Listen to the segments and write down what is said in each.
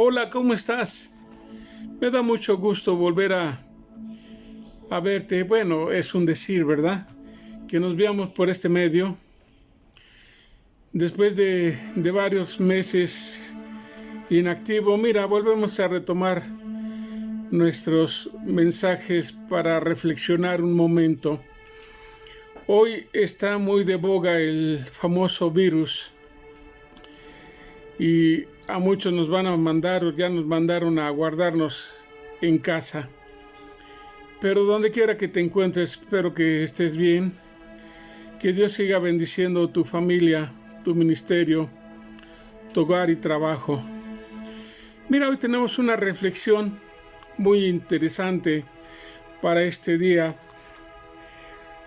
Hola, ¿cómo estás? Me da mucho gusto volver a verte. Bueno, es un decir, ¿verdad? Que nos veamos por este medio. Después de varios meses inactivo, mira, volvemos a retomar nuestros mensajes para reflexionar un momento. Hoy está muy de boga el famoso virus y a muchos nos van a mandar o ya nos mandaron a guardarnos en casa. Pero donde quiera que te encuentres, espero que estés bien, que Dios siga bendiciendo tu familia, tu ministerio, tu hogar y trabajo. Mira, hoy tenemos una reflexión muy interesante para este día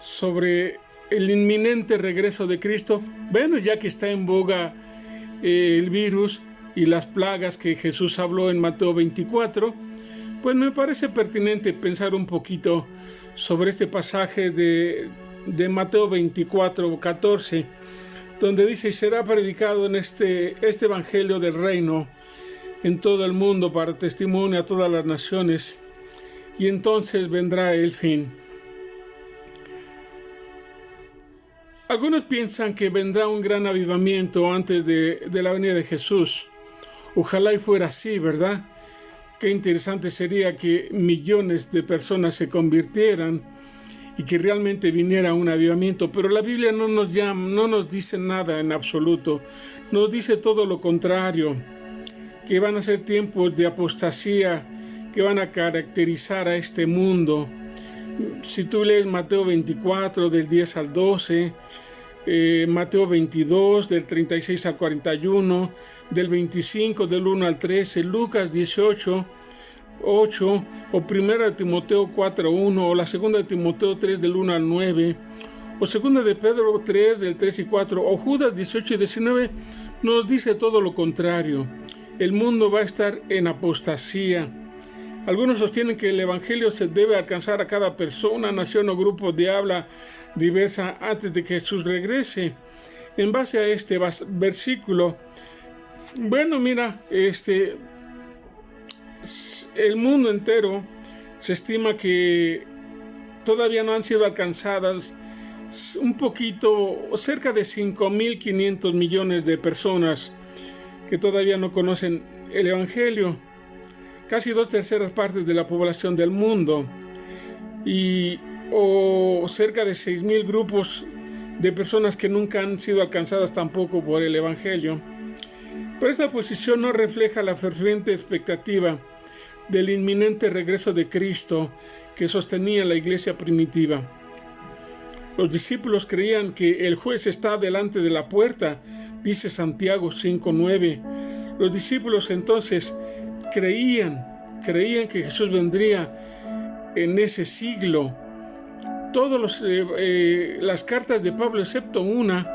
sobre el inminente regreso de Cristo. Bueno, ya que está en boga el virus y las plagas que Jesús habló en Mateo 24, pues me parece pertinente pensar un poquito sobre este pasaje de Mateo 24, 14, donde dice: será predicado en este evangelio del reino en todo el mundo para testimonio a todas las naciones, y entonces vendrá el fin. Algunos piensan que vendrá un gran avivamiento antes de la venida de Jesús. Ojalá y fuera así, ¿verdad? Qué interesante sería que millones de personas se convirtieran y que realmente viniera un avivamiento. Pero la Biblia no nos dice nada en absoluto. Nos dice todo lo contrario, que van a ser tiempos de apostasía que van a caracterizar a este mundo. Si tú lees Mateo 24 del 10 al 12, Mateo 22 del 36 al 41, del 25 del 1 al 13, Lucas 18, 8, o 1 Timoteo 4, 1, o la 2 Timoteo 3 del 1 al 9, o 2 de Pedro 3 del 3 y 4, o Judas 18 y 19, nos dice todo lo contrario. El mundo va a estar en apostasía. Algunos sostienen que el evangelio se debe alcanzar a cada persona, nación o grupo de habla diversa antes de que Jesús regrese. En base a este versículo, bueno, mira, el mundo entero se estima que todavía no han sido alcanzadas un poquito, cerca de 5.500 millones de personas que todavía no conocen el evangelio. Casi 2/3 partes de la población del mundo, o cerca de 6.000 grupos de personas que nunca han sido alcanzadas tampoco por el evangelio. Pero esta posición no refleja la ferviente expectativa del inminente regreso de Cristo que sostenía la iglesia primitiva. Los discípulos creían que el juez está delante de la puerta, dice Santiago 5:9. Los discípulos entonces creían que Jesús vendría en ese siglo. Todas las cartas de Pablo, excepto una,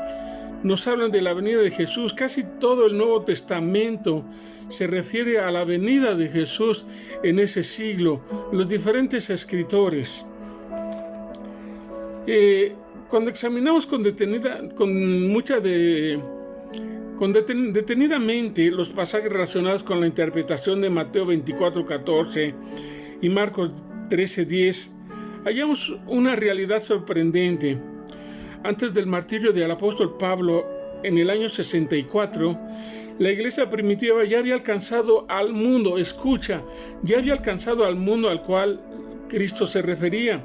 nos hablan de la venida de Jesús. Casi todo el Nuevo Testamento se refiere a la venida de Jesús en ese siglo. Los diferentes escritores. Cuando examinamos detenidamente los pasajes relacionados con la interpretación de Mateo 24:14 y Marcos 13:10, hallamos una realidad sorprendente. Antes del martirio del apóstol Pablo, en el año 64, la iglesia primitiva ya había alcanzado al mundo, ya había alcanzado al mundo al cual Cristo se refería.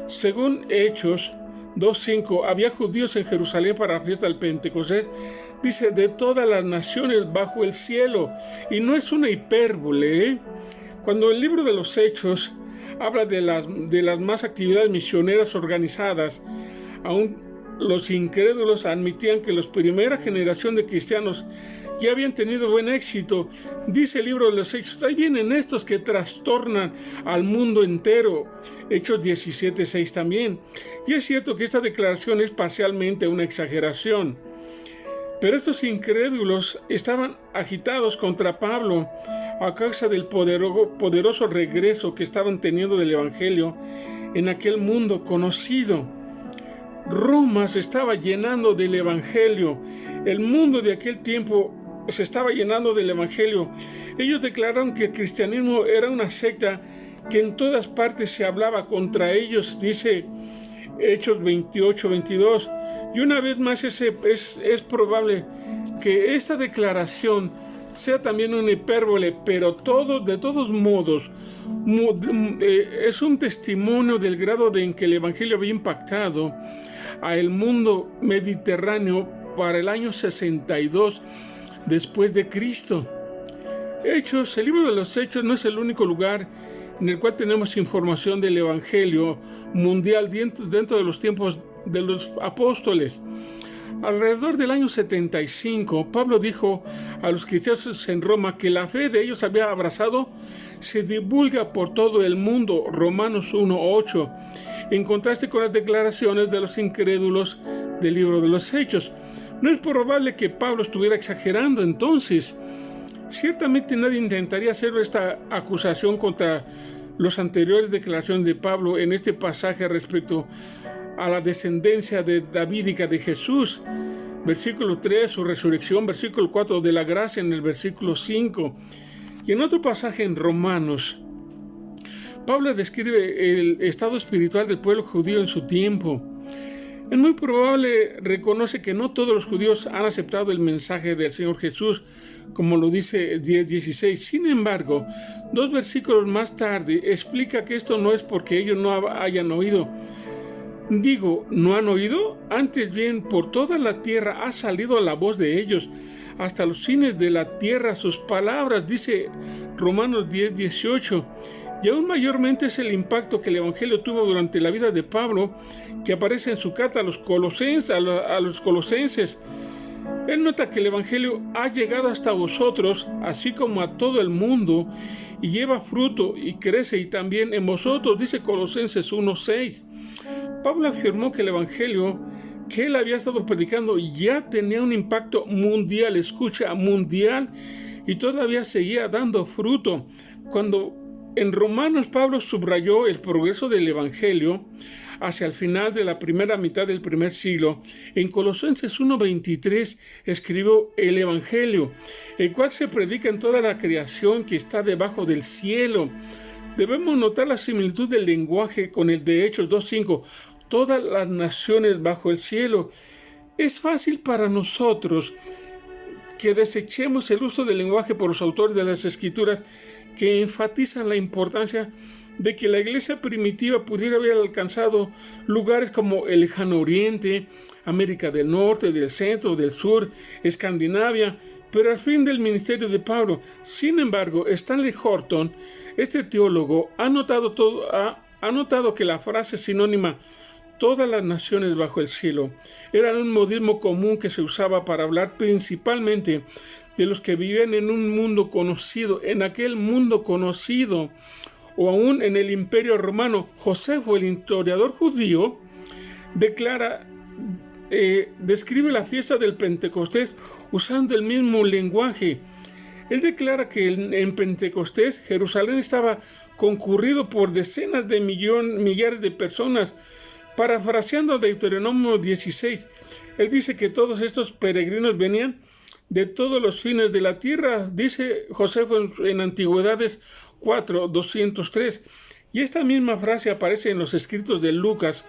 Según Hechos 2:5, había judíos en Jerusalén para la fiesta del Pentecostés, dice, de todas las naciones bajo el cielo, y no es una hipérbole. Cuando el libro de los Hechos habla de las más actividades misioneras organizadas, aún los incrédulos admitían que la primera generación de cristianos ya habían tenido buen éxito. Dice el libro de los Hechos, ahí vienen estos que trastornan al mundo entero. Hechos 17:6 también. Y es cierto que esta declaración es parcialmente una exageración. Pero estos incrédulos estaban agitados contra Pablo a causa del poderoso regreso que estaban teniendo del evangelio en aquel mundo conocido. Roma se estaba llenando del evangelio. El mundo de aquel tiempo se estaba llenando del evangelio. Ellos declararon que el cristianismo era una secta que en todas partes se hablaba contra ellos, dice Hechos 28-22. Y una vez más es probable que esta declaración sea también una hipérbole, pero de todos modos es un testimonio del grado en que el Evangelio había impactado al mundo mediterráneo para el año 62 después de Cristo. Hechos, el libro de los Hechos no es el único lugar en el cual tenemos información del Evangelio mundial dentro de los tiempos de los apóstoles. Alrededor del año 75, Pablo dijo a los cristianos en Roma que la fe de ellos había abrazado, se divulga por todo el mundo, Romanos 1:8, en contraste con las declaraciones de los incrédulos del libro de los Hechos. No es probable que Pablo estuviera exagerando entonces. Ciertamente nadie intentaría hacer esta acusación contra las anteriores declaraciones de Pablo en este pasaje respecto a la descendencia davídica de Jesús. Versículo 3, su resurrección. Versículo 4, de la gracia en el versículo 5. Y en otro pasaje en Romanos, Pablo describe el estado espiritual del pueblo judío en su tiempo. Es muy probable, reconoce que no todos los judíos han aceptado el mensaje del Señor Jesús, como lo dice 10:16. Sin embargo, 2 versículos más tarde explica que esto no es porque ellos no hayan oído. Digo, ¿no han oído? Antes bien, por toda la tierra ha salido la voz de ellos, hasta los fines de la tierra sus palabras, dice Romanos 10:18. Y aún mayormente es el impacto que el Evangelio tuvo durante la vida de Pablo, que aparece en su carta a los colosenses. Él nota que el Evangelio ha llegado hasta vosotros, así como a todo el mundo, y lleva fruto y crece, y también en vosotros, dice Colosenses 1:6. Pablo afirmó que el Evangelio que él había estado predicando ya tenía un impacto mundial, escucha, mundial, y todavía seguía dando fruto. Cuando en Romanos Pablo subrayó el progreso del Evangelio hacia el final de la primera mitad del primer siglo, en Colosenses 1:23 escribió el Evangelio, el cual se predica en toda la creación que está debajo del cielo. Debemos notar la similitud del lenguaje con el de Hechos 2:5, todas las naciones bajo el cielo. Es fácil para nosotros que desechemos el uso del lenguaje por los autores de las Escrituras que enfatizan la importancia de que la iglesia primitiva pudiera haber alcanzado lugares como el lejano oriente, América del Norte, del Centro, del Sur, Escandinavia, pero al fin del ministerio de Pablo. Sin embargo, Stanley Horton, este teólogo, ha notado que la frase sinónima todas las naciones bajo el cielo era un modismo común que se usaba para hablar principalmente de los que vivían en un mundo conocido, en aquel mundo conocido, o aún en el Imperio Romano. Josefo, el historiador judío, describe la fiesta del Pentecostés usando el mismo lenguaje. Él declara que en Pentecostés Jerusalén estaba concurrido por decenas de millares de personas. Parafraseando Deuteronomio 16, él dice que todos estos peregrinos venían de todos los fines de la tierra, dice Josefo en Antigüedades 4:203. Y esta misma frase aparece en los escritos de Lucas,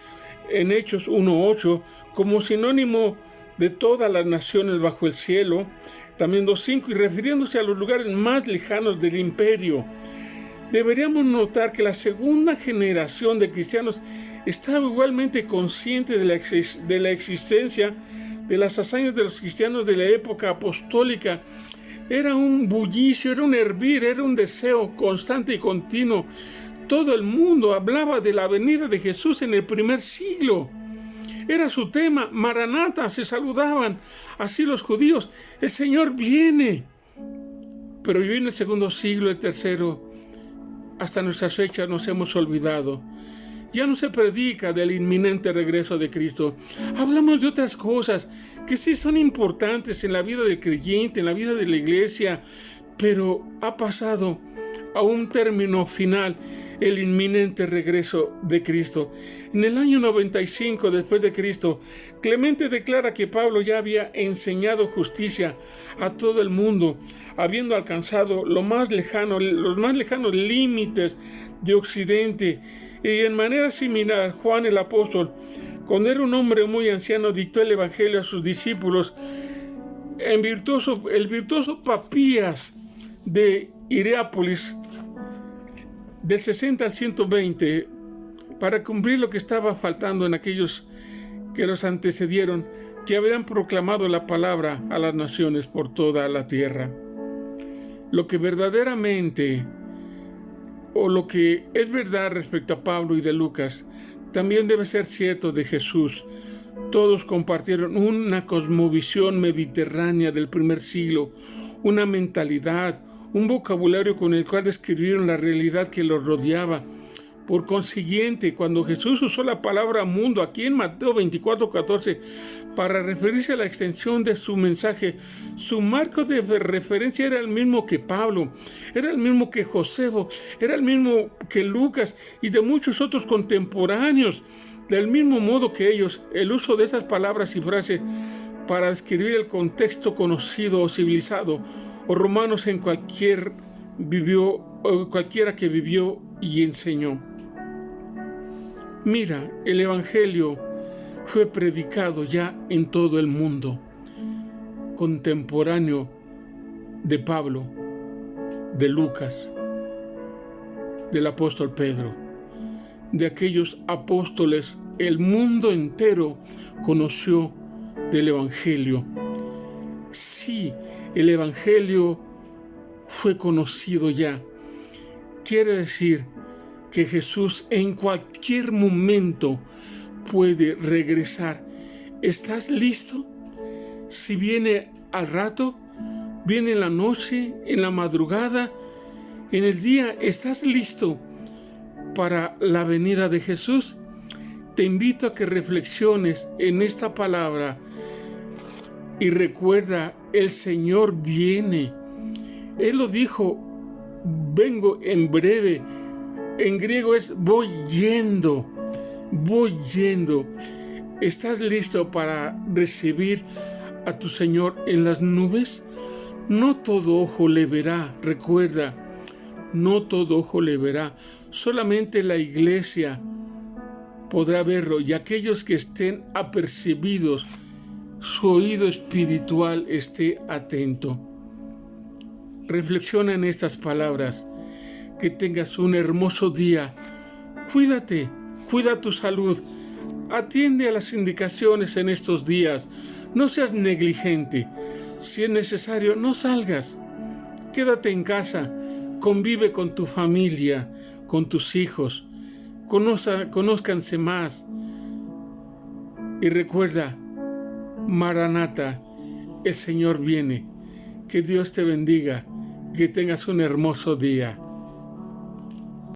en Hechos 1:8, como sinónimo de todas las naciones bajo el cielo, también 2:5, y refiriéndose a los lugares más lejanos del imperio. Deberíamos notar que la segunda generación de cristianos estaba igualmente consciente de la existencia de las hazañas de los cristianos de la época apostólica. Era un bullicio, era un hervir, era un deseo constante y continuo. Todo el mundo hablaba de la venida de Jesús en el primer siglo. Era su tema, Maranata, se saludaban así los judíos, el Señor viene. Pero viene el segundo siglo, el tercero, hasta nuestras fechas nos hemos olvidado. Ya no se predica del inminente regreso de Cristo. Hablamos de otras cosas que sí son importantes en la vida del creyente, en la vida de la iglesia, pero ha pasado a un término final el inminente regreso de Cristo. En el año 95 después de Cristo, Clemente declara que Pablo ya había enseñado justicia a todo el mundo, habiendo alcanzado los más lejanos límites de Occidente. Y en manera similar, Juan el apóstol, cuando era un hombre muy anciano, dictó el evangelio a sus discípulos. El virtuoso Papías de Hierápolis, del 60 al 120, para cumplir lo que estaba faltando en aquellos que los antecedieron, que habían proclamado la palabra a las naciones por toda la tierra. Lo que verdaderamente, o lo que es verdad respecto a Pablo y de Lucas, también debe ser cierto de Jesús. Todos compartieron una cosmovisión mediterránea del primer siglo, una mentalidad, un vocabulario con el cual describieron la realidad que los rodeaba. Por consiguiente, cuando Jesús usó la palabra mundo aquí en Mateo 24:14 para referirse a la extensión de su mensaje, su marco de referencia era el mismo que Pablo, era el mismo que Josefo, era el mismo que Lucas y de muchos otros contemporáneos. Del mismo modo que ellos, el uso de esas palabras y frases para describir el contexto conocido o civilizado o romanos en cualquiera que vivió y enseñó. Mira, el evangelio fue predicado ya en todo el mundo, contemporáneo de Pablo, de Lucas, del apóstol Pedro, de aquellos apóstoles. El mundo entero conoció del evangelio. Sí, el evangelio fue conocido ya. Quiere decir que Jesús en cualquier momento puede regresar. ¿Estás listo? Si viene al rato, viene en la noche, en la madrugada, en el día, ¿estás listo para la venida de Jesús? Te invito a que reflexiones en esta palabra y recuerda, el Señor viene. Él lo dijo, vengo en breve. En griego es voy yendo. ¿Estás listo para recibir a tu Señor en las nubes? No todo ojo le verá, recuerda, no todo ojo le verá. Solamente la iglesia podrá verlo y aquellos que estén apercibidos, su oído espiritual esté atento. Reflexiona en estas palabras. Que tengas un hermoso día. Cuídate, cuida tu salud. Atiende a las indicaciones en estos días. No seas negligente. Si es necesario, no salgas. Quédate en casa. Convive con tu familia, con tus hijos. Conózcanse más. Y recuerda, Maranata, el Señor viene. Que Dios te bendiga. Que tengas un hermoso día.